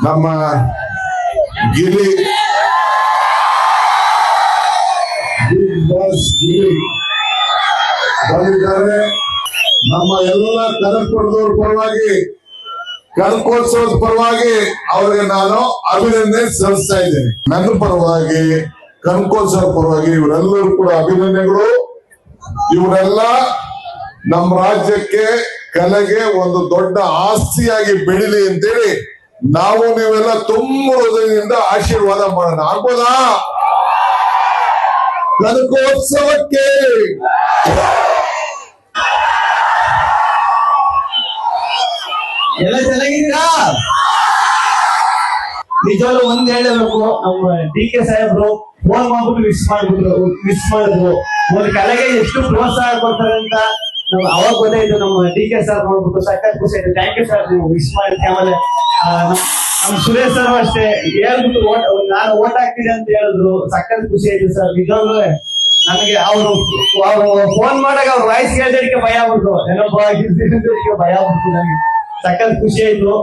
ನಮ್ಮ ಗಿರಿ big boss ಗಿರಿ ಬಂದಿದ್ದಾರೆ. ನಮ್ಮ ಎಲ್ಲ ಕನಕಪುರದವ್ರ ಪರವಾಗಿ, ಕನಕೋತ್ಸವದ ಪರವಾಗಿ ಅವರಿಗೆ ನಾನು ಅಭಿನಂದನೆ ಸಲ್ಲಿಸ್ತಾ ಇದ್ದೇನೆ. ನನ್ನ ಪರವಾಗಿ, ಕನಕೋತ್ಸವ ಪರವಾಗಿ ಇವರೆಲ್ಲರೂ ಕೂಡ ಅಭಿನಂದನೆಗಳು. ಇವರೆಲ್ಲ ನಮ್ಮ ರಾಜ್ಯಕ್ಕೆ, ಕಲೆಗೆ ಒಂದು ದೊಡ್ಡ ಆಸ್ತಿಯಾಗಿ ಬೆಳಿಲಿ ಅಂತೇಳಿ ನಾವು ನೀವೆಲ್ಲ ತುಂಬ ಹೃದಯದಿಂದ ಆಶೀರ್ವಾದ ಮಾಡೋಣ. ಆಗ್ಬೋದಾ? ಕನಕೋತ್ಸವಕ್ಕೆ ಎಲ್ಲ ಚೆನ್ನಾಗಿದ್ದೀರಾ? ನಿಜವಾಗ್ಲೂ ಒಂದ್ ಹೇಳಬೇಕು, ನಮ್ಮ DK ಸಾಹೇಬ್ರು ಫೋನ್ ಮಾಡ್ಬಿಟ್ಟು ಮಿಸ್ ಮಾಡಿದ್ರು. ಒಂದು ಕಲೆಗೆ ಎಷ್ಟು ಪ್ರೋತ್ಸಾಹ ಕೊಡ್ತಾರೆ ಅಂತ ಅವಾಗ ಗೊತ್ತಾಯ್ತು. ನಮ್ಮ DK ಸರ್ ನೋಡ್ಬಿಟ್ಟು ಸಕ್ಕತ್ ಖುಷಿ ಆಯ್ತು. ಥ್ಯಾಂಕ್ ಯು ಸರ್, ನೀವು ಮಿಸ್ ಮಾಡಿದ್ದೆ. ಆಮೇಲೆ ನಮ್ಮ ಸುರೇಶ್ ಸರ್ ಅಷ್ಟೇ ಹೇಳ್ಬಿಟ್ಟು ನಾನು ಓಟ್ ಹಾಕ್ತೀನಿ ಅಂತ ಹೇಳಿದ್ರು. ಸಕ್ಕತ್ ಖುಷಿ ಆಯ್ತು ಸರ್. ನಿಜವಾಗ್ಲೂ ನನಗೆ ಅವರು ಫೋನ್ ಮಾಡಾಗ ಅವ್ರ ವಾಯ್ಸ್ ಕೇಳಿದಕ್ಕೆ ಭಯ ಆಗ್ಬಿಡ್ತು, ಏನೋ ಭಯ ಆಗ್ಬಿಡ್ತು. ನನಗೆ ಸಕ್ಕತ್ ಖುಷಿ ಆಯ್ತು.